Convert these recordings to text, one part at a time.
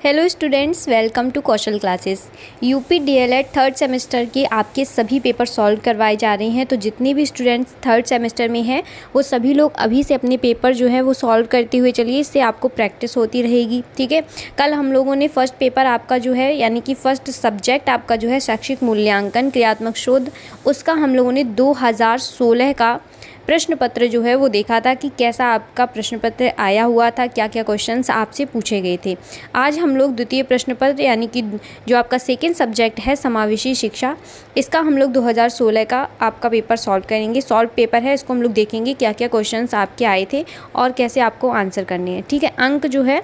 Hello students, welcome to Kaushal classes. UP DElEd third semester के आपके सभी पेपर सॉल्व करवाए जा रहे हैं। तो जितने भी स्टूडेंट्स थर्ड सेमेस्टर में हैं वो सभी लोग अभी से अपने पेपर जो है वो सॉल्व करते हुए चलिए, इससे आपको प्रैक्टिस होती रहेगी। ठीक है, कल हम लोगों ने फर्स्ट पेपर आपका जो है यानी कि फर्स्ट सब्जेक्ट आपका जो है शैक्षिक मूल्यांकन क्रियात्मक शोध, उसका हम लोगों ने 2016 का प्रश्न पत्र जो है वो देखा था कि कैसा आपका प्रश्न पत्र आया हुआ था, क्या क्या क्वेश्चंस आपसे पूछे गए थे। आज हम लोग द्वितीय प्रश्न पत्र यानी कि जो आपका सेकंड सब्जेक्ट है समावेशी शिक्षा, इसका हम लोग 2016 का आपका पेपर सॉल्व करेंगे। सॉल्व पेपर है, इसको हम लोग देखेंगे क्या क्या क्वेश्चंस आपके आए थे और कैसे आपको आंसर करने हैं। ठीक है, अंक जो है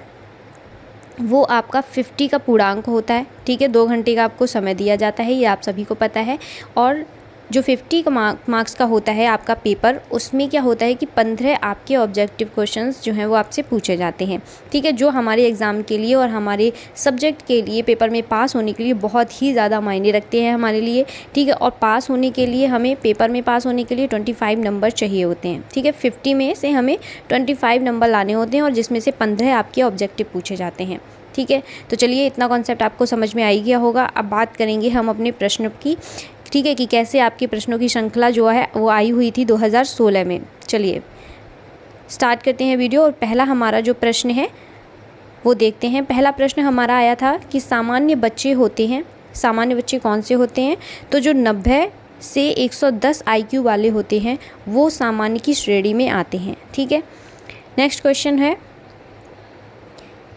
वो आपका 50 का पूर्णांक होता है। ठीक है, 2 घंटे का आपको समय दिया जाता है, ये आप सभी को पता है। और जो 50 का मार्क्स का होता है आपका पेपर, उसमें क्या होता है कि 15 आपके ऑब्जेक्टिव क्वेश्चंस जो हैं वो आपसे पूछे जाते हैं। ठीक है, जो हमारे एग्ज़ाम के लिए और हमारे सब्जेक्ट के लिए पेपर में पास होने के लिए बहुत ही ज़्यादा मायने रखते हैं हमारे लिए। ठीक है, और पास होने के लिए हमें पेपर में पास होने के लिए 25 नंबर चाहिए होते हैं। ठीक है, 50 में से हमें 25 नंबर लाने होते हैं और जिसमें से 15 आपके ऑब्जेक्टिव पूछे जाते हैं। ठीक है, तो चलिए इतना कॉन्सेप्ट आपको समझ में आ ही गया होगा। अब बात करेंगे हम अपने प्रश्न की। ठीक है, कि कैसे आपके प्रश्नों की श्रृंखला जो है वो आई हुई थी 2016 में। चलिए स्टार्ट करते हैं वीडियो। और पहला हमारा जो प्रश्न है वो देखते हैं। पहला प्रश्न हमारा आया था कि सामान्य बच्चे होते हैं, सामान्य बच्चे कौन से होते हैं? तो जो 90 से 110 IQ वाले होते हैं वो सामान्य की श्रेणी में आते हैं। ठीक है, नेक्स्ट क्वेश्चन है,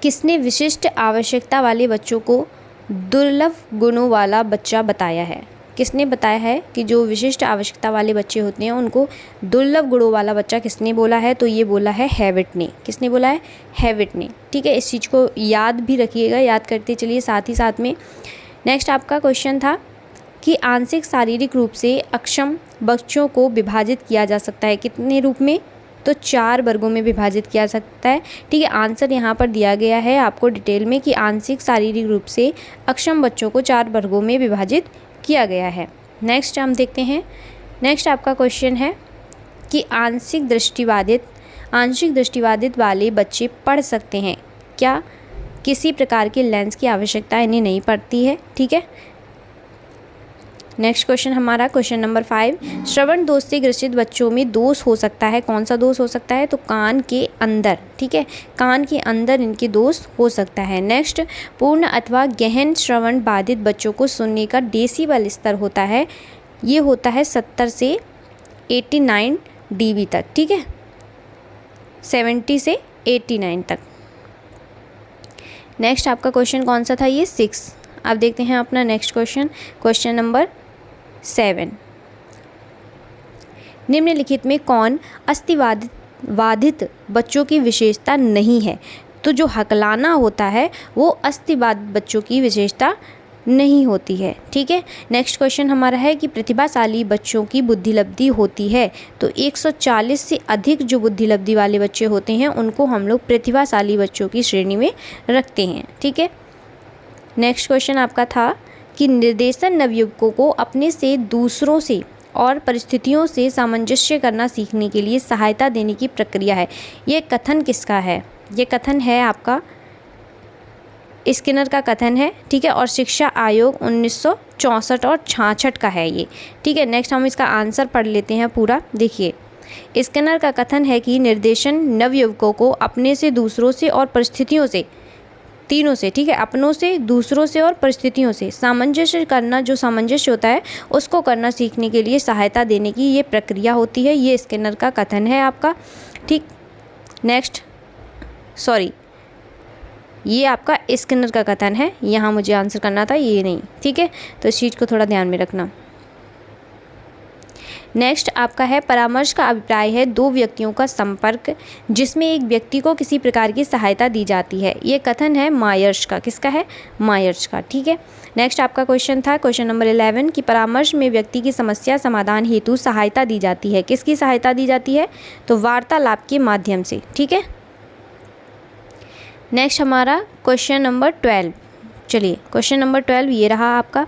किसने विशिष्ट आवश्यकता वाले बच्चों को दुर्लभ गुणों वाला बच्चा बताया है? किसने बताया है कि जो विशिष्ट आवश्यकता वाले बच्चे होते हैं उनको दुर्लभ गुणों वाला बच्चा किसने बोला है? तो ये बोला है हैविट ने। किसने बोला है? हैविट ने। ठीक है, इस चीज़ को याद भी रखिएगा, याद करते चलिए साथ ही साथ में। नेक्स्ट आपका क्वेश्चन था कि आंशिक शारीरिक रूप से अक्षम बच्चों को विभाजित किया जा सकता है कितने रूप में? तो 4 वर्गों में विभाजित किया सकता है। ठीक है, आंसर यहाँ पर दिया गया है आपको डिटेल में कि आंशिक शारीरिक रूप से अक्षम बच्चों को 4 वर्गों में विभाजित किया गया है। नेक्स्ट हम देखते हैं। नेक्स्ट आपका क्वेश्चन है कि आंशिक दृष्टिबाधित वाले बच्चे पढ़ सकते हैं क्या? किसी प्रकार के लेंस की आवश्यकता इन्हें नहीं पड़ती है। ठीक है, नेक्स्ट क्वेश्चन हमारा क्वेश्चन नंबर 5, श्रवण दोष से ग्रसित बच्चों में दोष हो सकता है, कौन सा दोष हो सकता है? तो कान के अंदर। ठीक है, कान के अंदर इनके दोष हो सकता है। नेक्स्ट, पूर्ण अथवा गहन श्रवण बाधित बच्चों को सुनने का डेसिबल स्तर होता है, ये होता है 70 से 89 dB तक। ठीक है, 70 से 89 तक। नेक्स्ट आपका क्वेश्चन कौन सा था? ये 6। अब देखते हैं अपना नेक्स्ट क्वेश्चन, क्वेश्चन नंबर 7, निम्नलिखित में कौन अस्थिबाधित बच्चों की विशेषता नहीं है? तो जो हकलाना होता है वो अस्थिबाधित बच्चों की विशेषता नहीं होती है। ठीक है, नेक्स्ट क्वेश्चन हमारा है कि प्रतिभाशाली बच्चों की बुद्धिलब्धि होती है, तो 140 से अधिक जो बुद्धिलब्धि वाले बच्चे होते हैं उनको हम लोग प्रतिभाशाली बच्चों की श्रेणी में रखते हैं। ठीक है, नेक्स्ट क्वेश्चन आपका था कि निर्देशन नवयुवकों को अपने से, दूसरों से और परिस्थितियों से सामंजस्य करना सीखने के लिए सहायता देने की प्रक्रिया है। ये कथन किसका है? ये कथन है आपका स्किनर का कथन है। ठीक है, और शिक्षा आयोग 1964 और 66 का है ये। ठीक है, नेक्स्ट हम इसका आंसर पढ़ लेते हैं पूरा। देखिए, स्किनर का कथन है कि निर्देशन नवयुवकों को अपने से, दूसरों से और परिस्थितियों से, तीनों से, ठीक है, अपनों से, दूसरों से और परिस्थितियों से सामंजस्य करना, जो सामंजस्य होता है उसको करना सीखने के लिए सहायता देने की ये प्रक्रिया होती है। ये स्किनर का कथन है आपका। ठीक, नेक्स्ट, सॉरी, ये आपका स्किनर का कथन है, यहाँ मुझे आंसर करना था, ये नहीं। ठीक है, तो इस चीज़ को थोड़ा ध्यान में रखना। नेक्स्ट आपका है परामर्श का अभिप्राय है 2 व्यक्तियों का संपर्क जिसमें एक व्यक्ति को किसी प्रकार की सहायता दी जाती है। ये कथन है मायर्स का। किसका है? मायर्स का। ठीक है, नेक्स्ट आपका क्वेश्चन था क्वेश्चन नंबर 11 कि परामर्श में व्यक्ति की समस्या समाधान हेतु सहायता दी जाती है। किसकी सहायता दी जाती है? तो वार्तालाप के माध्यम से। ठीक है, नेक्स्ट हमारा क्वेश्चन नंबर 12। चलिए, क्वेश्चन नंबर 12 ये रहा आपका,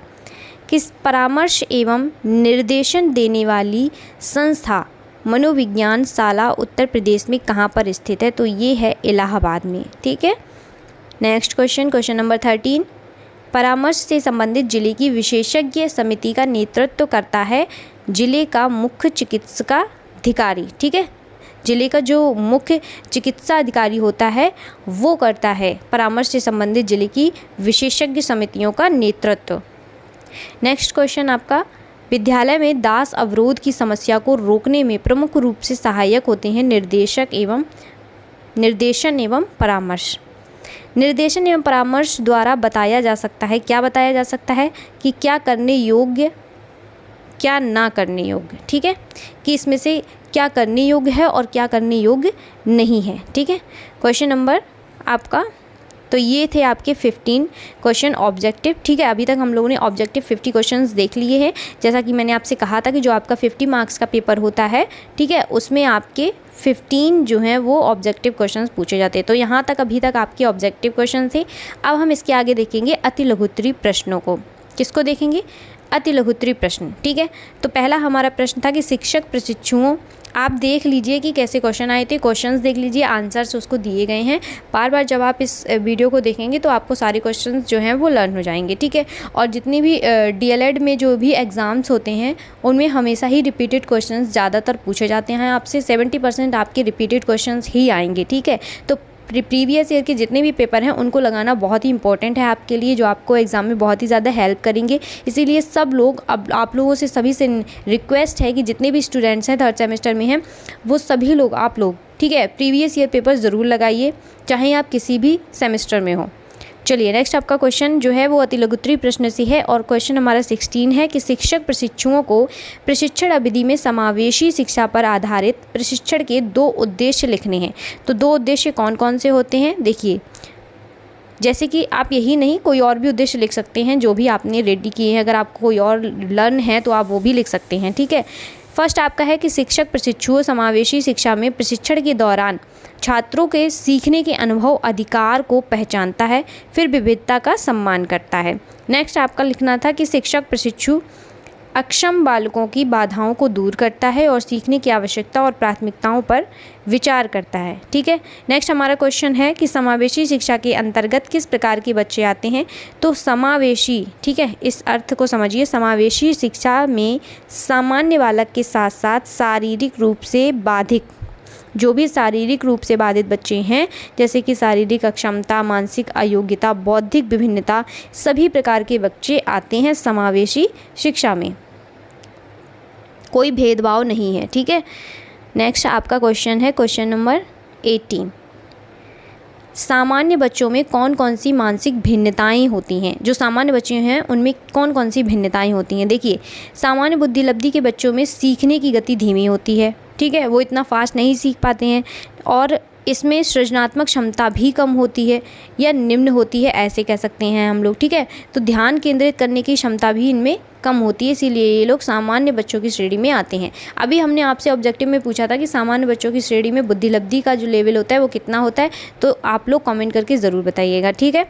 किस परामर्श एवं निर्देशन देने वाली संस्था मनोविज्ञान शाला उत्तर प्रदेश में कहाँ पर स्थित है? तो ये है इलाहाबाद में। ठीक है, नेक्स्ट क्वेश्चन, क्वेश्चन नंबर 13, परामर्श से संबंधित जिले की विशेषज्ञ समिति का नेतृत्व करता है जिले का मुख्य चिकित्साधिकारी। ठीक है, जिले का जो मुख्य चिकित्सा अधिकारी होता है वो करता है परामर्श से संबंधित जिले की विशेषज्ञ समितियों का नेतृत्व। नेक्स्ट क्वेश्चन आपका, विद्यालय में दास अवरोध की समस्या को रोकने में प्रमुख रूप से सहायक होते हैं निर्देशन एवं परामर्श। निर्देशन एवं परामर्श द्वारा बताया जा सकता है, क्या बताया जा सकता है कि क्या करने योग्य, क्या ना करने योग्य। ठीक है, कि इसमें से क्या करने योग्य है और क्या करने योग्य नहीं है। ठीक है, क्वेश्चन नंबर आपका, तो ये थे आपके 15 क्वेश्चन ऑब्जेक्टिव। ठीक है, अभी तक हम लोगों ने ऑब्जेक्टिव 50 क्वेश्चंस देख लिए हैं। जैसा कि मैंने आपसे कहा था कि जो आपका 50 मार्क्स का पेपर होता है, ठीक है, उसमें आपके 15 जो हैं वो ऑब्जेक्टिव क्वेश्चंस पूछे जाते हैं। तो यहाँ तक अभी तक आपके ऑब्जेक्टिव क्वेश्चन थे। अब हम इसके आगे देखेंगे अति लघुत्तरी प्रश्नों को। किसको देखेंगे? अति लघुत्तरी प्रश्न। ठीक है, तो पहला हमारा प्रश्न था कि शिक्षक प्रशिक्षुओं, आप देख लीजिए कि कैसे क्वेश्चन आए थे, क्वेश्चंस देख लीजिए, आंसर्स उसको दिए गए हैं। बार बार जब आप इस वीडियो को देखेंगे तो आपको सारे क्वेश्चंस जो हैं वो लर्न हो जाएंगे। ठीक है, और जितनी भी डीएलएड में जो भी एग्ज़ाम्स होते हैं उनमें हमेशा ही रिपीटेड क्वेश्चंस ज़्यादातर पूछे जाते हैं। आपसे 70% आपके रिपीटेड क्वेश्चंस ही आएंगे। ठीक है, तो प्रीवियस ईयर के जितने भी पेपर हैं उनको लगाना बहुत ही इंपॉर्टेंट है आपके लिए, जो आपको एग्ज़ाम में बहुत ही ज़्यादा हेल्प करेंगे। इसीलिए सब लोग, अब आप लोगों से सभी से रिक्वेस्ट है कि जितने भी स्टूडेंट्स हैं थर्ड सेमेस्टर में हैं वो सभी लोग, आप लोग, ठीक है, प्रीवियस ईयर पेपर ज़रूर लगाइए, चाहे आप किसी भी सेमेस्टर में हो। चलिए नेक्स्ट आपका क्वेश्चन जो है वो अति लघुत्तरी प्रश्न से है और क्वेश्चन हमारा 16 है कि शिक्षक प्रशिक्षुओं को प्रशिक्षण अवधि में समावेशी शिक्षा पर आधारित प्रशिक्षण के 2 उद्देश्य लिखने हैं। तो 2 उद्देश्य कौन कौन से होते हैं? देखिए, जैसे कि आप यही नहीं, कोई और भी उद्देश्य लिख सकते हैं जो भी आपने रेडी किए हैं। अगर आपको कोई और लर्न है तो आप वो भी लिख सकते हैं। ठीक है, फर्स्ट आपका है कि शिक्षक प्रशिक्षुओं समावेशी शिक्षा में प्रशिक्षण के दौरान छात्रों के सीखने के अनुभव अधिकार को पहचानता है, फिर विविधता का सम्मान करता है। नेक्स्ट आपका लिखना था कि शिक्षक प्रशिक्षु अक्षम बालकों की बाधाओं को दूर करता है और सीखने की आवश्यकता और प्राथमिकताओं पर विचार करता है। ठीक है, नेक्स्ट हमारा क्वेश्चन है कि समावेशी शिक्षा के अंतर्गत किस प्रकार के बच्चे आते हैं? तो समावेशी, ठीक है, इस अर्थ को समझिए, समावेशी शिक्षा में सामान्य बालक के साथ साथ शारीरिक रूप से बाधित, जो भी शारीरिक रूप से बाधित बच्चे हैं, जैसे कि शारीरिक अक्षमता, मानसिक अयोग्यता, बौद्धिक विभिन्नता, सभी प्रकार के बच्चे आते हैं समावेशी शिक्षा में, कोई भेदभाव नहीं है। ठीक है, नेक्स्ट आपका क्वेश्चन है क्वेश्चन नंबर 18, सामान्य बच्चों में कौन कौन सी मानसिक भिन्नताएं होती हैं? जो सामान्य बच्चे हैं उनमें कौन कौन सी भिन्नताएं होती हैं? देखिए, सामान्य बुद्धिलब्धि के बच्चों में सीखने की गति धीमी होती है। ठीक है, वो इतना फास्ट नहीं सीख पाते हैं और इसमें सृजनात्मक क्षमता भी कम होती है या निम्न होती है, ऐसे कह सकते हैं हम लोग। ठीक है, तो ध्यान केंद्रित करने की क्षमता भी इनमें कम होती है, इसीलिए ये लोग सामान्य बच्चों की श्रेणी में आते हैं। अभी हमने आपसे ऑब्जेक्टिव में पूछा था कि सामान्य बच्चों की श्रेणी में बुद्धिलब्धि का जो लेवल होता है वो कितना होता है, तो आप लोग कमेंट करके ज़रूर बताइएगा। ठीक है,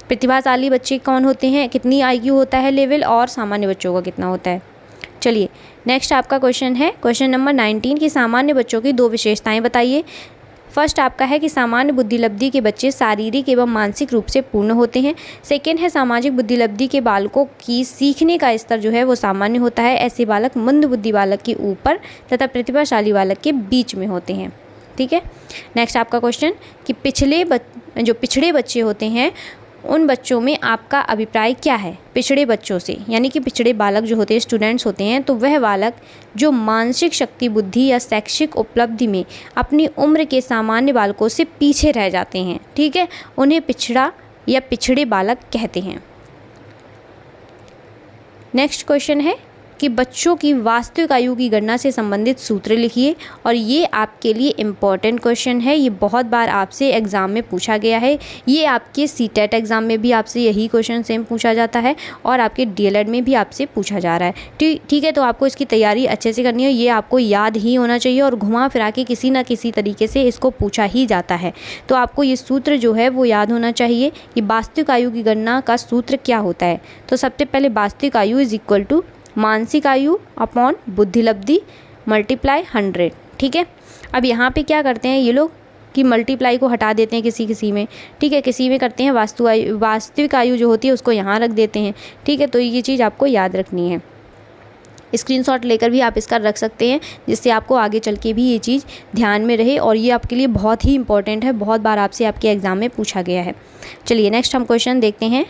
प्रतिभाशाली बच्चे कौन होते हैं, कितनी आईक्यू होता है लेवल, और सामान्य बच्चों का कितना होता है। चलिए नेक्स्ट आपका क्वेश्चन है क्वेश्चन नंबर 19 की सामान्य बच्चों की 2 विशेषताएं बताइए। फर्स्ट आपका है कि सामान्य बुद्धिलब्धि के बच्चे शारीरिक एवं मानसिक रूप से पूर्ण होते हैं। सेकेंड है सामाजिक बुद्धिलब्धि के बालकों की सीखने का स्तर जो है वो सामान्य होता है। ऐसे बालक मंद बुद्धि बालक के ऊपर तथा प्रतिभाशाली बालक के बीच में होते हैं। ठीक है, नेक्स्ट आपका क्वेश्चन कि जो पिछड़े बच्चे होते हैं उन बच्चों में आपका अभिप्राय क्या है? पिछड़े बच्चों से, यानी कि पिछड़े बालक जो होते हैं, स्टूडेंट्स होते हैं, तो वह बालक जो मानसिक शक्ति, बुद्धि या शैक्षिक उपलब्धि में अपनी उम्र के सामान्य बालकों से पीछे रह जाते हैं। ठीक है, उन्हें पिछड़ा या पिछड़े बालक कहते हैं। नेक्स्ट क्वेश्चन है कि बच्चों की वास्तविक आयु की गणना से संबंधित सूत्र लिखिए, और ये आपके लिए इम्पॉर्टेंट क्वेश्चन है। ये बहुत बार आपसे एग्ज़ाम में पूछा गया है। ये आपके सीटेट एग्ज़ाम में भी आपसे यही क्वेश्चन सेम पूछा जाता है और आपके डीएलएड में भी आपसे पूछा जा रहा है। ठीक है, तो आपको इसकी तैयारी अच्छे से करनी है। ये आपको याद ही होना चाहिए और घुमा फिरा के किसी न किसी तरीके से इसको पूछा ही जाता है। तो आपको ये सूत्र जो है वो याद होना चाहिए कि वास्तविक आयु की गणना का सूत्र क्या होता है। तो सबसे पहले वास्तविक आयु इज इक्वल टू मानसिक आयु अपॉन बुद्धिलब्धि मल्टीप्लाई 100। ठीक है, अब यहाँ पे क्या करते हैं ये लोग, कि मल्टीप्लाई को हटा देते हैं किसी में, ठीक है, किसी में करते हैं वास्तविक आयु जो होती है उसको यहाँ रख देते हैं, ठीक है। तो ये चीज़ आपको याद रखनी है। स्क्रीनशॉट लेकर भी आप इसका रख सकते हैं, जिससे आपको आगे चल के भी ये चीज़ ध्यान में रहे, और ये आपके लिए बहुत ही इंपॉर्टेंट है, बहुत बार आपसे आपके एग्ज़ाम में पूछा गया है। चलिए नेक्स्ट हम क्वेश्चन देखते हैं।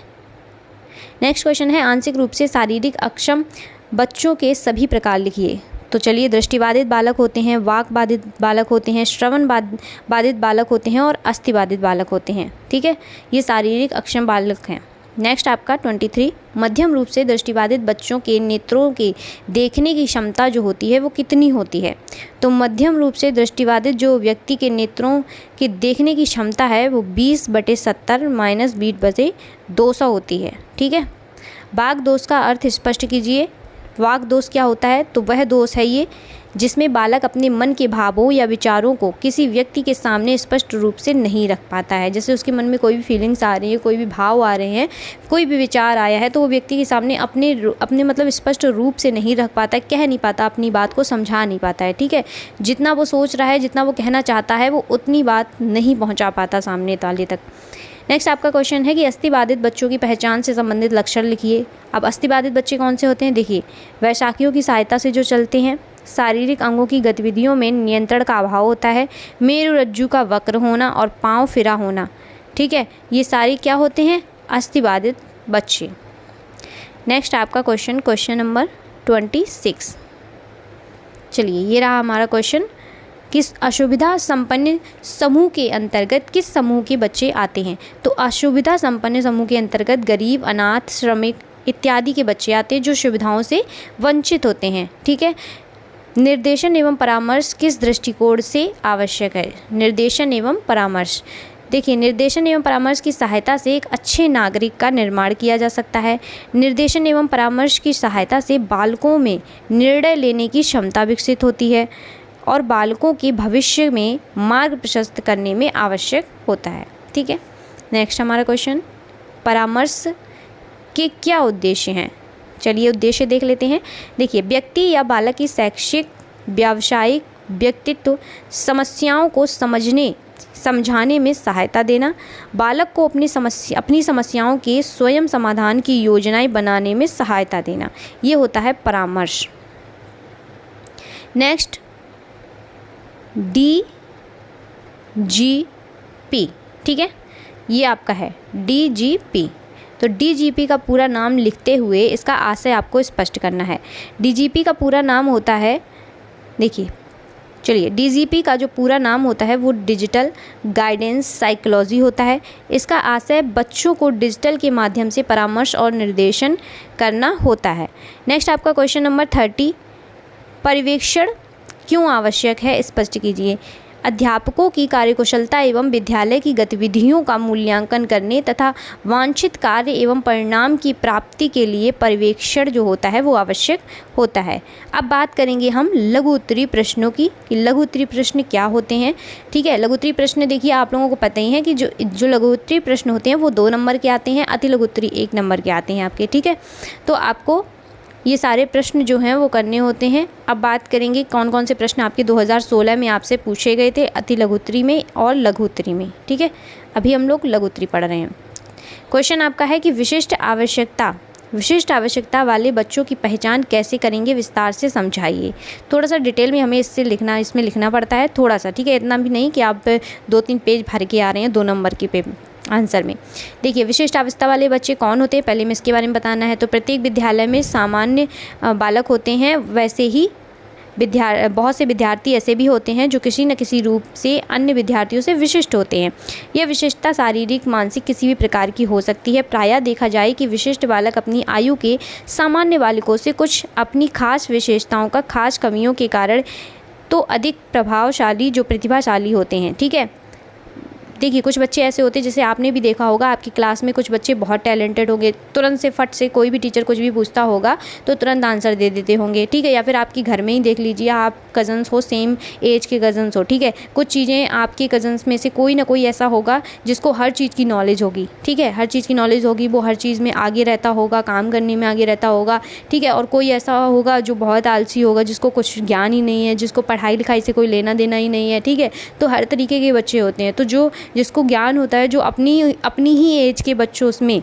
नेक्स्ट क्वेश्चन है, आंशिक रूप से शारीरिक अक्षम बच्चों के सभी प्रकार लिखिए। तो चलिए, दृष्टिबाधित बालक होते हैं, वाक बाधित बालक होते हैं, श्रवण बाधित बालक होते हैं और अस्थि बाधित बालक होते हैं, ठीक है। ये शारीरिक अक्षम बालक हैं। नेक्स्ट आपका 23, मध्यम रूप से दृष्टिबाधित बच्चों के नेत्रों के देखने की क्षमता जो होती है वो कितनी होती है। तो मध्यम रूप से दृष्टिबाधित जो व्यक्ति के नेत्रों की देखने की क्षमता है वो 20/70 - 20/200 होती है, ठीक है। वाक दोष का अर्थ स्पष्ट कीजिए। वाक दोष क्या होता है? तो वह दोष है ये जिसमें बालक अपने मन के भावों या विचारों को किसी व्यक्ति के सामने स्पष्ट रूप से नहीं रख पाता है। जैसे उसके मन में कोई भी फीलिंग्स आ रही है, कोई भी भाव आ रहे हैं, कोई भी विचार आया है, तो वो व्यक्ति के सामने अपने मतलब स्पष्ट रूप से नहीं रख पाता है, कह नहीं पाता, अपनी बात को समझा नहीं पाता है, ठीक है। जितना वो सोच रहा है, जितना वो कहना चाहता है, वो उतनी बात नहीं पहुँचा पाता सामने वाले तक। नेक्स्ट आपका क्वेश्चन है कि अस्थिबाधित बच्चों की पहचान से संबंधित लक्षण लिखिए। अब अस्थिबाधित बच्चे कौन से होते हैं? देखिए, वैशाखियों की सहायता से जो चलते हैं, शारीरिक अंगों की गतिविधियों में नियंत्रण का अभाव होता है, मेरुरज्जु का वक्र होना और पाँव फिरा होना, ठीक है। ये सारे क्या होते हैं? अस्थिबाधित बच्चे। नेक्स्ट आपका क्वेश्चन नंबर 26। चलिए, ये रहा हमारा क्वेश्चन। किस असुविधा संपन्न समूह के अंतर्गत किस समूह के बच्चे आते हैं? तो असुविधा संपन्न समूह के अंतर्गत गरीब, अनाथ, श्रमिक इत्यादि के बच्चे आते हैं जो सुविधाओं से वंचित होते हैं, ठीक है। निर्देशन एवं परामर्श किस दृष्टिकोण से आवश्यक है? निर्देशन एवं परामर्श, देखिए, निर्देशन एवं परामर्श की सहायता से एक अच्छे नागरिक का निर्माण किया जा सकता है। निर्देशन एवं परामर्श की सहायता से बालकों में निर्णय लेने की क्षमता विकसित होती है और बालकों के भविष्य में मार्ग प्रशस्त करने में आवश्यक होता है, ठीक है। नेक्स्ट हमारा क्वेश्चन, परामर्श के क्या उद्देश्य हैं? चलिए उद्देश्य देख लेते हैं। देखिए, व्यक्ति या बालक की शैक्षिक, व्यावसायिक, व्यक्तित्व समस्याओं को समझाने में सहायता देना, बालक को अपनी समस्याओं के स्वयं समाधान की योजनाएं बनाने में सहायता देना, ये होता है परामर्श। नेक्स्ट DGP, ठीक है, ये आपका है DGP। तो DGP का पूरा नाम लिखते हुए इसका आशय आपको स्पष्ट करना है। DGP का पूरा नाम होता है, देखिए, चलिए, DGP का जो पूरा नाम होता है वो डिजिटल गाइडेंस साइकोलॉजी होता है। इसका आशय बच्चों को डिजिटल के माध्यम से परामर्श और निर्देशन करना होता है। नेक्स्ट आपका क्वेश्चन नंबर 30, पर्यवेक्षण क्यों आवश्यक है, स्पष्ट कीजिए। अध्यापकों की कार्यकुशलता एवं विद्यालय की गतिविधियों का मूल्यांकन करने तथा वांछित कार्य एवं परिणाम की प्राप्ति के लिए पर्यवेक्षण जो होता है वो आवश्यक होता है। अब बात करेंगे हम लघु उत्तरीय प्रश्नों की, कि लघु उत्तरीय प्रश्न क्या होते हैं, ठीक है। लघु उत्तरीय प्रश्न, देखिए, आप लोगों को पता ही है कि जो लघु उत्तरीय प्रश्न होते हैं वो 2 नंबर के आते हैं, अति लघु उत्तरीय 1 नंबर के आते हैं आपके, ठीक है। तो आपको ये सारे प्रश्न जो हैं वो करने होते हैं। अब बात करेंगे कौन कौन से प्रश्न आपके 2016 में आपसे पूछे गए थे अति लघु उत्तरीय में और लघु उत्तरीय में, ठीक है। अभी हम लोग लघु उत्तरीय पढ़ रहे हैं। क्वेश्चन आपका है कि विशिष्ट आवश्यकता वाले बच्चों की पहचान कैसे करेंगे, विस्तार से समझाइए। थोड़ा सा डिटेल में हमें इसमें लिखना पड़ता है थोड़ा सा, ठीक है, इतना भी नहीं कि आप 2-3 पेज भर के आ रहे हैं 2 नंबर के आंसर में। देखिए, विशिष्ट अवस्था वाले बच्चे कौन होते हैं, पहले में इसके बारे में बताना है। तो प्रत्येक विद्यालय में सामान्य बालक होते हैं, वैसे ही बहुत से विद्यार्थी ऐसे भी होते हैं जो किसी न किसी रूप से अन्य विद्यार्थियों से विशिष्ट होते हैं। यह विशिष्टता शारीरिक, मानसिक किसी भी प्रकार की हो सकती है। प्रायः देखा जाए कि विशिष्ट बालक अपनी आयु के सामान्य बालकों से कुछ अपनी खास विशेषताओं का खास कमियों के कारण तो अधिक प्रभावशाली, जो प्रतिभाशाली होते हैं, ठीक है। देखिए कुछ बच्चे ऐसे होते हैं, जैसे आपने भी देखा होगा आपकी क्लास में कुछ बच्चे बहुत टैलेंटेड होंगे, तुरंत से फट से कोई भी टीचर कुछ भी पूछता होगा तो तुरंत आंसर दे देते होंगे, ठीक है। या फिर आपके घर में ही देख लीजिए, आप कज़न्स हो, सेम एज के कज़न्स हो, ठीक है, कुछ चीज़ें आपके कज़न्स में से कोई ना कोई ऐसा होगा जिसको हर चीज़ की नॉलेज होगी, ठीक है, हर चीज़ की नॉलेज होगी, वो हर चीज़ में आगे रहता होगा, काम करने में आगे रहता होगा, ठीक है। और कोई ऐसा होगा जो बहुत आलसी होगा, जिसको कुछ ज्ञान ही नहीं है, जिसको पढ़ाई लिखाई से कोई लेना देना ही नहीं है, ठीक है। तो हर तरीके के बच्चे होते हैं। तो जिसको ज्ञान होता है, जो अपनी ही एज के बच्चों उसमें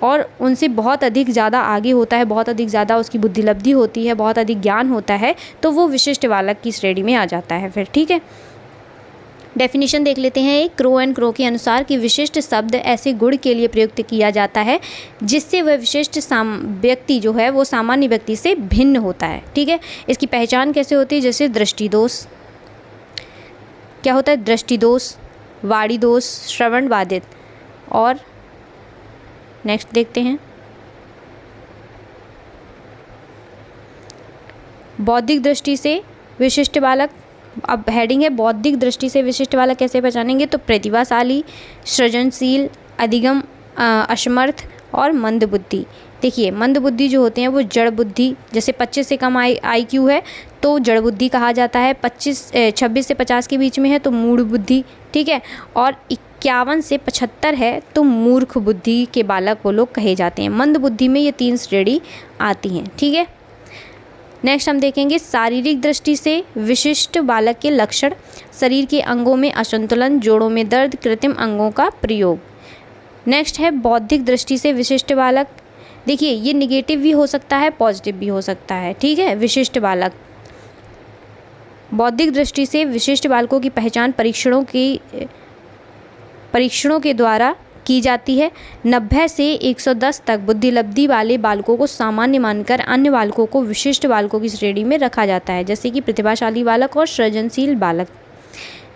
और उनसे बहुत अधिक ज़्यादा आगे होता है, बहुत अधिक ज़्यादा उसकी बुद्धिलब्धि होती है, बहुत अधिक ज्ञान होता है, तो वो विशिष्ट बालक की श्रेणी में आ जाता है फिर, ठीक है। डेफिनेशन देख लेते हैं एक क्रो एंड क्रो के अनुसार कि विशिष्ट शब्द ऐसे गुण के लिए प्रयुक्त किया जाता है जिससे वह विशिष्ट व्यक्ति जो है वो सामान्य व्यक्ति से भिन्न होता है, ठीक है। इसकी पहचान कैसे होती है? जैसे दृष्टिदोष, क्या होता है? दृष्टिदोष, वाणी दोष, श्रवण बाधित। और नेक्स्ट देखते हैं बौद्धिक दृष्टि से विशिष्ट बालक। अब हेडिंग है बौद्धिक दृष्टि से विशिष्ट बालक कैसे पहचानेंगे? तो प्रतिभाशाली, सृजनशील, अधिगम असमर्थ और मंद बुद्धि। देखिए मंद बुद्धि जो होते हैं वो जड़ बुद्धि, जैसे 25 से कम IQ है तो जड़ बुद्धि कहा जाता है, 26 से 50 के बीच में है तो मूढ़ बुद्धि, ठीक है। और 51 से 75 है तो मूर्ख बुद्धि के बालक वो लोग कहे जाते हैं। मंद बुद्धि में ये 3 श्रेणी आती हैं, ठीक है। नेक्स्ट हम देखेंगे शारीरिक दृष्टि से विशिष्ट बालक के लक्षण। शरीर के अंगों में असंतुलन, जोड़ों में दर्द, कृत्रिम अंगों का प्रयोग। नेक्स्ट है बौद्धिक दृष्टि से विशिष्ट बालक। देखिए ये निगेटिव भी हो सकता है, पॉजिटिव भी हो सकता है, ठीक है। विशिष्ट बालक, बौद्धिक दृष्टि से विशिष्ट बालकों की पहचान परीक्षणों के द्वारा की जाती है। 90 से 110 तक बुद्धिलब्धि वाले बालकों को सामान्य मानकर अन्य बालकों को विशिष्ट बालकों की श्रेणी में रखा जाता है, जैसे कि प्रतिभाशाली बालक और सृजनशील बालक।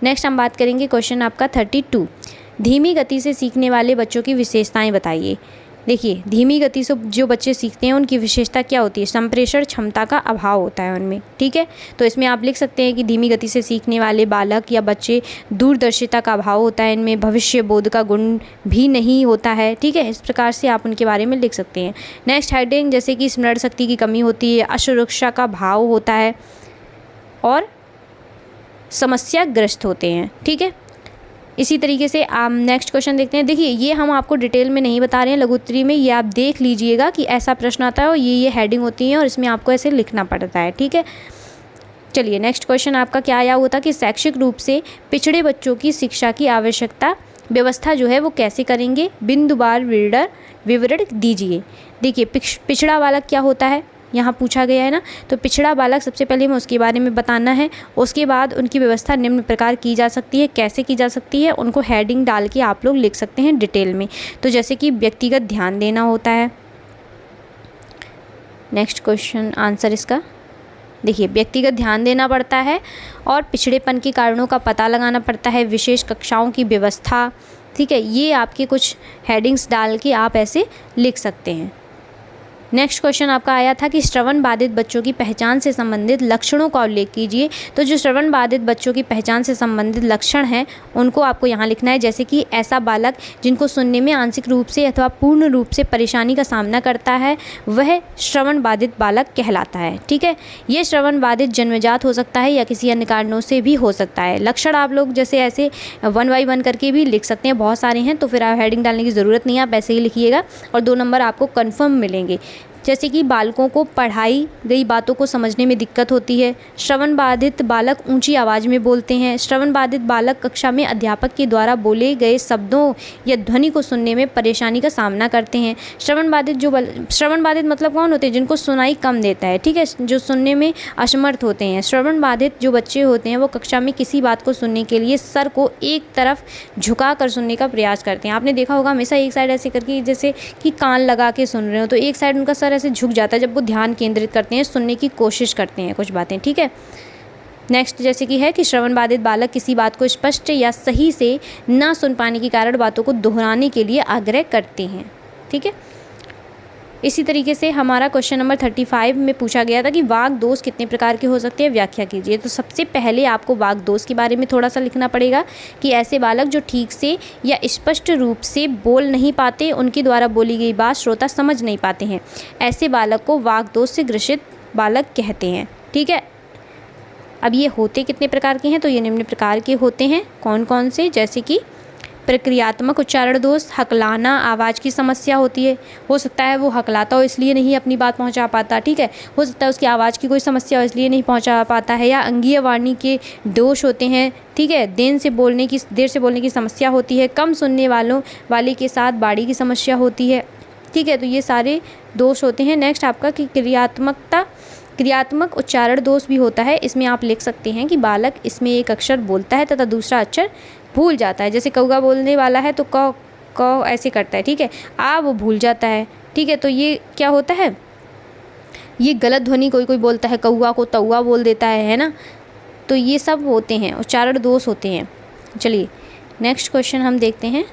नेक्स्ट हम बात करेंगे क्वेश्चन आपका 32, धीमी गति से सीखने वाले बच्चों की विशेषताएं बताइए। देखिए धीमी गति से जो बच्चे सीखते हैं उनकी विशेषता क्या होती है? संप्रेषण क्षमता का अभाव होता है उनमें, ठीक है। तो इसमें आप लिख सकते हैं कि धीमी गति से सीखने वाले बालक या बच्चे दूरदर्शिता का अभाव होता है, इनमें भविष्य बोध का गुण भी नहीं होता है, ठीक है। इस प्रकार से आप उनके बारे में लिख सकते हैं। नेक्स्ट हेडिंग जैसे कि स्मरण शक्ति की कमी होती है, असुरक्षा का भाव होता है और समस्याग्रस्त होते हैं, ठीक है। इसी तरीके से आप नेक्स्ट क्वेश्चन देखते हैं। देखिए ये हम आपको डिटेल में नहीं बता रहे हैं, लघु उत्तरी में ये आप देख लीजिएगा कि ऐसा प्रश्न आता है और ये हेडिंग होती है और इसमें आपको ऐसे लिखना पड़ता है, ठीक है। चलिए नेक्स्ट क्वेश्चन आपका क्या आया हुआ था कि शैक्षिक रूप से पिछड़े बच्चों की शिक्षा की आवश्यकता व्यवस्था जो है वो कैसे करेंगे? बिंदुवार विवरण दीजिए। देखिए पिछड़ा बालक क्या होता है यहाँ पूछा गया है ना, तो पिछड़ा बालक सबसे पहले हमें उसके बारे में बताना है। उसके बाद उनकी व्यवस्था निम्न प्रकार की जा सकती है। कैसे की जा सकती है उनको हेडिंग डाल के आप लोग लिख सकते हैं डिटेल में। तो जैसे कि व्यक्तिगत ध्यान देना होता है। नेक्स्ट क्वेश्चन आंसर इसका देखिए व्यक्तिगत ध्यान देना पड़ता है और पिछड़ेपन के कारणों का पता लगाना पड़ता है, विशेष कक्षाओं की व्यवस्था, ठीक है। ये आपके कुछ हेडिंग्स डाल के आप ऐसे लिख सकते हैं। नेक्स्ट क्वेश्चन आपका आया था कि श्रवण बाधित बच्चों की पहचान से संबंधित लक्षणों का उल्लेख कीजिए। तो जो श्रवण बाधित बच्चों की पहचान से संबंधित लक्षण हैं उनको आपको यहाँ लिखना है, जैसे कि ऐसा बालक जिनको सुनने में आंशिक रूप से अथवा पूर्ण रूप से परेशानी का सामना करता है वह श्रवण बाधित बालक कहलाता है, ठीक है। ये श्रवण बाधित जन्मजात हो सकता है या किसी अन्य कारणों से भी हो सकता है। लक्षण आप लोग जैसे ऐसे 1 by 1 करके भी लिख सकते हैं, बहुत सारे हैं तो फिर आप हेडिंग डालने की ज़रूरत नहीं है, आप ऐसे ही लिखिएगा और 2 नंबर आपको कन्फर्म मिलेंगे। जैसे कि बालकों को पढ़ाई गई बातों को समझने में दिक्कत होती है। श्रवण बाधित बालक ऊंची आवाज़ में बोलते हैं। श्रवण बाधित बालक कक्षा में अध्यापक के द्वारा बोले गए शब्दों या ध्वनि को सुनने में परेशानी का सामना करते हैं। श्रवण बाधित मतलब कौन होते हैं? जिनको सुनाई कम देता है, ठीक है, जो सुनने में असमर्थ होते हैं। श्रवण बाधित जो बच्चे होते हैं वो कक्षा में किसी बात को सुनने के लिए सर को एक तरफ झुका कर सुनने का प्रयास करते हैं। आपने देखा होगा हमेशा एक साइड ऐसे करके, जैसे कि कान लगा के सुन रहे हो तो एक साइड उनका सर ऐसे झुक जाता है जब वो ध्यान केंद्रित करते हैं, सुनने की कोशिश करते हैं कुछ बातें, ठीक है। नेक्स्ट जैसे कि है कि श्रवण बाधित बालक किसी बात को स्पष्ट या सही से ना सुन पाने के कारण बातों को दोहराने के लिए आग्रह करते हैं, ठीक है। इसी तरीके से हमारा क्वेश्चन नंबर 35 में पूछा गया था कि वाक् दोष कितने प्रकार के हो सकते हैं, व्याख्या कीजिए। तो सबसे पहले आपको वाक् दोष के बारे में थोड़ा सा लिखना पड़ेगा कि ऐसे बालक जो ठीक से या स्पष्ट रूप से बोल नहीं पाते, उनके द्वारा बोली गई बात श्रोता समझ नहीं पाते हैं, ऐसे बालक को वाक् दोष से ग्रसित बालक कहते हैं। ठीक है, अब ये होते कितने प्रकार के हैं, तो ये निम्न प्रकार के होते हैं। कौन कौन से, जैसे कि प्रक्रियात्मक उच्चारण दोष, हकलाना, आवाज़ की समस्या होती है, हो सकता है वो हकलाता हो इसलिए नहीं अपनी बात पहुंचा पाता। ठीक है, हो सकता है उसकी आवाज़ की कोई समस्या हो इसलिए नहीं पहुंचा पाता है, या अंगीय वाणी के दोष होते हैं। ठीक है, देर से बोलने की समस्या होती है, कम सुनने वाले के साथ बाड़ी की समस्या होती है। ठीक है, तो ये सारे दोष होते हैं। नेक्स्ट आपका कि क्रियात्मक उच्चारण दोष भी होता है। इसमें आप लिख सकते हैं कि बालक इसमें एक अक्षर बोलता है तथा दूसरा अक्षर भूल जाता है। जैसे कौवा बोलने वाला है तो क ऐसे करता है। ठीक है, वो भूल जाता है। ठीक है, तो ये क्या होता है, ये गलत ध्वनि, कोई बोलता है कौवा को तौवा बोल देता है ना। तो ये सब होते हैं, उच्चारण दोष होते हैं। चलिए नेक्स्ट क्वेश्चन हम देखते हैं।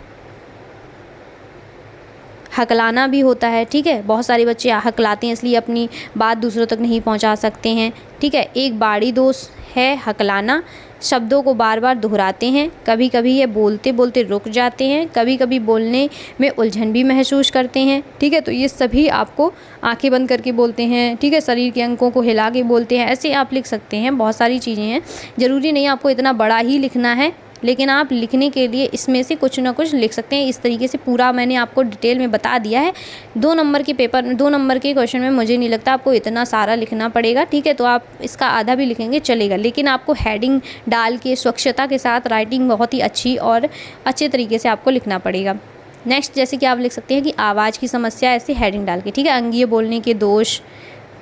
हकलाना भी होता है। ठीक है, बहुत सारे बच्चे हकलाते हैं इसलिए अपनी बात दूसरों तक नहीं पहुंचा सकते हैं। ठीक है, एक बाड़ी दोष है हकलाना, शब्दों को बार बार दोहराते हैं, कभी कभी ये बोलते बोलते रुक जाते हैं, कभी कभी बोलने में उलझन भी महसूस करते हैं। ठीक है, तो ये सभी आपको आंखें बंद करके बोलते हैं। ठीक है, शरीर के अंगों को हिला के बोलते हैं, ऐसे आप लिख सकते हैं। बहुत सारी चीज़ें हैं, ज़रूरी नहीं आपको इतना बड़ा ही लिखना है, लेकिन आप लिखने के लिए इसमें से कुछ ना कुछ लिख सकते हैं। इस तरीके से पूरा मैंने आपको डिटेल में बता दिया है। 2 नंबर के क्वेश्चन में मुझे नहीं लगता आपको इतना सारा लिखना पड़ेगा। ठीक है, तो आप इसका आधा भी लिखेंगे चलेगा, लेकिन आपको हेडिंग डाल के स्वच्छता के साथ राइटिंग बहुत ही अच्छी और अच्छे तरीके से आपको लिखना पड़ेगा। नेक्स्ट जैसे कि आप लिख सकते हैं कि आवाज़ की समस्या, ऐसे हेडिंग डाल के। ठीक है, अंगीय बोलने के दोष,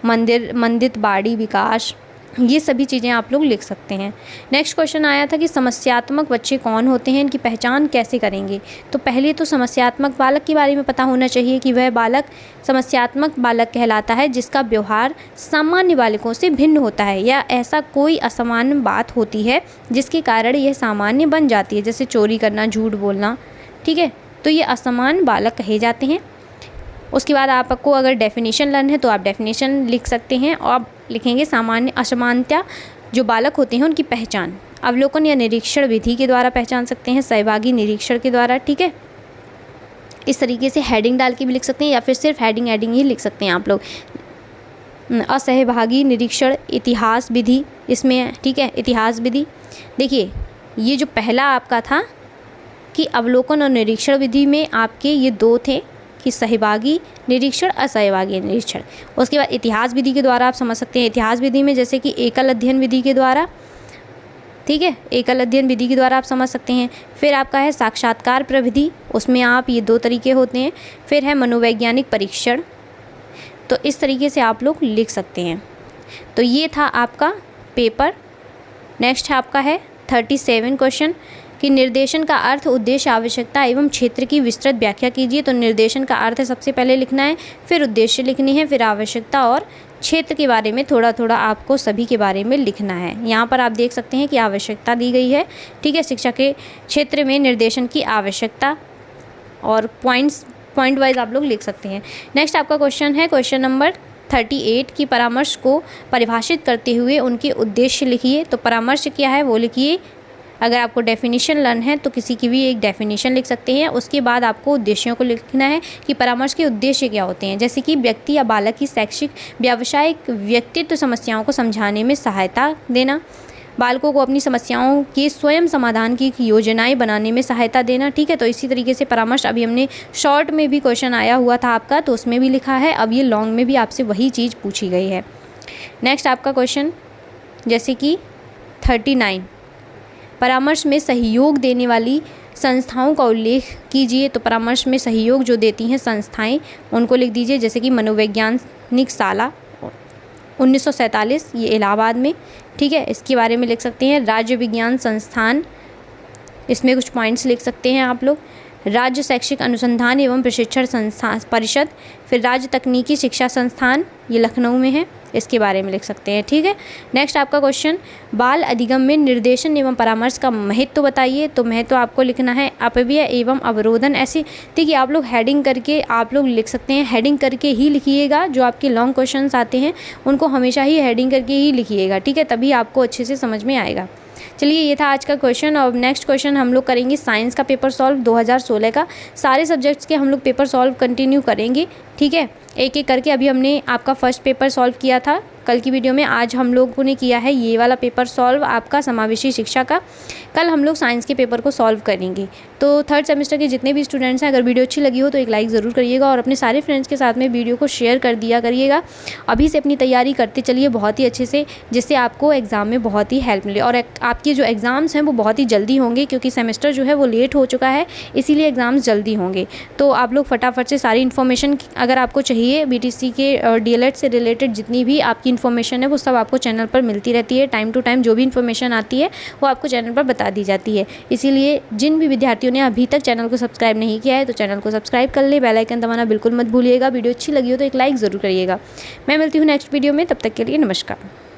मंदित बाड़ी विकास, ये सभी चीज़ें आप लोग लिख सकते हैं। नेक्स्ट क्वेश्चन आया था कि समस्यात्मक बच्चे कौन होते हैं, इनकी पहचान कैसे करेंगे। तो पहले तो समस्यात्मक बालक के बारे में पता होना चाहिए कि वह बालक समस्यात्मक बालक कहलाता है जिसका व्यवहार सामान्य बालकों से भिन्न होता है, या ऐसा कोई असामान्य बात होती है जिसके कारण यह सामान्य बन जाती है, जैसे चोरी करना, झूठ बोलना। ठीक है, तो ये असामान्य बालक कहे जाते हैं। उसके बाद आपको अगर डेफिनेशन लर्न है तो आप डेफिनेशन लिख सकते हैं, और आप लिखेंगे सामान्य असमानता जो बालक होते हैं उनकी पहचान अवलोकन या निरीक्षण विधि के द्वारा पहचान सकते हैं, सहभागी निरीक्षण के द्वारा। ठीक है, इस तरीके से हेडिंग डाल के भी लिख सकते हैं, या फिर सिर्फ हेडिंग ही लिख सकते हैं आप लोग। असहभागी निरीक्षण इतिहास विधि इसमें है। ठीक है, इतिहास विधि देखिए, ये जो पहला आपका था कि अवलोकन और निरीक्षण विधि में आपके ये 2 थे कि सहभागी निरीक्षण, असहभागी निरीक्षण। उसके बाद इतिहास विधि के द्वारा आप समझ सकते हैं। इतिहास विधि में जैसे कि एकल अध्ययन विधि के द्वारा, ठीक है, एकल अध्ययन विधि के द्वारा आप समझ सकते हैं। फिर आपका है साक्षात्कार प्रविधि, उसमें आप ये 2 तरीके होते हैं। फिर है मनोवैज्ञानिक परीक्षण। तो इस तरीके से आप लोग लिख सकते हैं। तो ये था आपका पेपर। नेक्स्ट आपका है 37 क्वेश्चन कि निर्देशन का अर्थ, उद्देश्य, आवश्यकता एवं क्षेत्र की विस्तृत व्याख्या कीजिए। तो निर्देशन का अर्थ सबसे पहले लिखना है, फिर उद्देश्य लिखनी है, फिर आवश्यकता और क्षेत्र के बारे में थोड़ा थोड़ा आपको सभी के बारे में लिखना है। यहाँ पर आप देख सकते हैं कि आवश्यकता दी गई है। ठीक है, शिक्षा के क्षेत्र में निर्देशन की आवश्यकता, और पॉइंट वाइज आप लोग लिख सकते हैं। नेक्स्ट आपका क्वेश्चन है क्वेश्चन नंबर 38 की परामर्श को परिभाषित करते हुए उनके उद्देश्य लिखिए। तो परामर्श क्या है वो लिखिए। अगर आपको डेफिनेशन लर्न है तो किसी की भी एक डेफिनेशन लिख सकते हैं। उसके बाद आपको उद्देश्यों को लिखना है कि परामर्श के उद्देश्य क्या होते हैं, जैसे कि व्यक्ति या बालक की शैक्षिक, व्यावसायिक, व्यक्तित्व समस्याओं को समझाने में सहायता देना, बालकों को अपनी समस्याओं के स्वयं समाधान की योजनाएं बनाने में सहायता देना। ठीक है, तो इसी तरीके से परामर्श, अभी हमने शॉर्ट में भी क्वेश्चन आया हुआ था आपका, तो उसमें भी लिखा है। अब ये लॉन्ग में भी आपसे वही चीज़ पूछी गई है। नेक्स्ट आपका क्वेश्चन जैसे कि 39, परामर्श में सहयोग देने वाली संस्थाओं का उल्लेख कीजिए। तो परामर्श में सहयोग जो देती हैं संस्थाएं, उनको लिख दीजिए। जैसे कि मनोवैज्ञानिक शाला 1947, ये इलाहाबाद में। ठीक है, इसके बारे में लिख सकते हैं। राज्य विज्ञान संस्थान, इसमें कुछ पॉइंट्स लिख सकते हैं आप लोग। राज्य शैक्षिक अनुसंधान एवं प्रशिक्षण संस्थान परिषद, फिर राज्य तकनीकी शिक्षा संस्थान, ये लखनऊ में है, इसके बारे में लिख सकते हैं। ठीक है। नेक्स्ट आपका क्वेश्चन, बाल अधिगम में निर्देशन एवं परामर्श का महत्व बताइए। तो महत्व आपको लिखना है अपव्यय एवं अवरोधन। ऐसे देखिए आप लोग हेडिंग करके आप लोग लिख सकते हैं, हेडिंग करके ही लिखिएगा। जो आपके लॉन्ग क्वेश्चंस आते हैं उनको हमेशा ही हेडिंग करके ही लिखिएगा। ठीक है, तभी आपको अच्छे से समझ में आएगा। चलिए ये था आज का क्वेश्चन। और नेक्स्ट क्वेश्चन हम लोग करेंगे साइंस का पेपर सॉल्व 2016 का। सारे सब्जेक्ट्स के हम लोग पेपर सॉल्व कंटिन्यू करेंगे। ठीक है, एक एक करके। अभी हमने आपका फर्स्ट पेपर सॉल्व किया था कल की वीडियो में, आज हम लोगों ने किया है ये वाला पेपर सॉल्व आपका समावेशी शिक्षा का। कल हम लोग साइंस के पेपर को सॉल्व करेंगे। तो थर्ड सेमेस्टर के जितने भी स्टूडेंट्स हैं, अगर वीडियो अच्छी लगी हो तो एक लाइक ज़रूर करिएगा और अपने सारे फ्रेंड्स के साथ में वीडियो को शेयर कर दिया करिएगा। अभी से अपनी तैयारी करते चलिए बहुत ही अच्छे से, जिससे आपको एग्ज़ाम में बहुत ही हेल्प मिले। और आपके जो एग्ज़ाम्स हैं वो बहुत ही जल्दी होंगे, क्योंकि सेमेस्टर जो है वो लेट हो चुका है, इसीलिए एग्ज़ाम्स जल्दी होंगे। तो आप लोग फटाफट से सारी इन्फॉर्मेशन अगर आपको चाहिए बीटीसी के डीएलएड से रिलेटेड जितनी भी आपकी इन्फॉर्मेशन है वो सब आपको चैनल पर मिलती रहती है। टाइम टू टाइम जो भी इन्फॉर्मेशन आती है वो आपको चैनल पर बता दी जाती है। इसीलिए जिन भी विद्यार्थियों ने अभी तक चैनल को सब्सक्राइब नहीं किया है तो चैनल को सब्सक्राइब कर ले, बेल आइकन दबाना बिल्कुल मत भूलिएगा। वीडियो अच्छी लगी हो तो एक लाइक ज़रूर करिएगा। मैं मिलती हूँ नेक्स्ट वीडियो में, तब तक के लिए नमस्कार।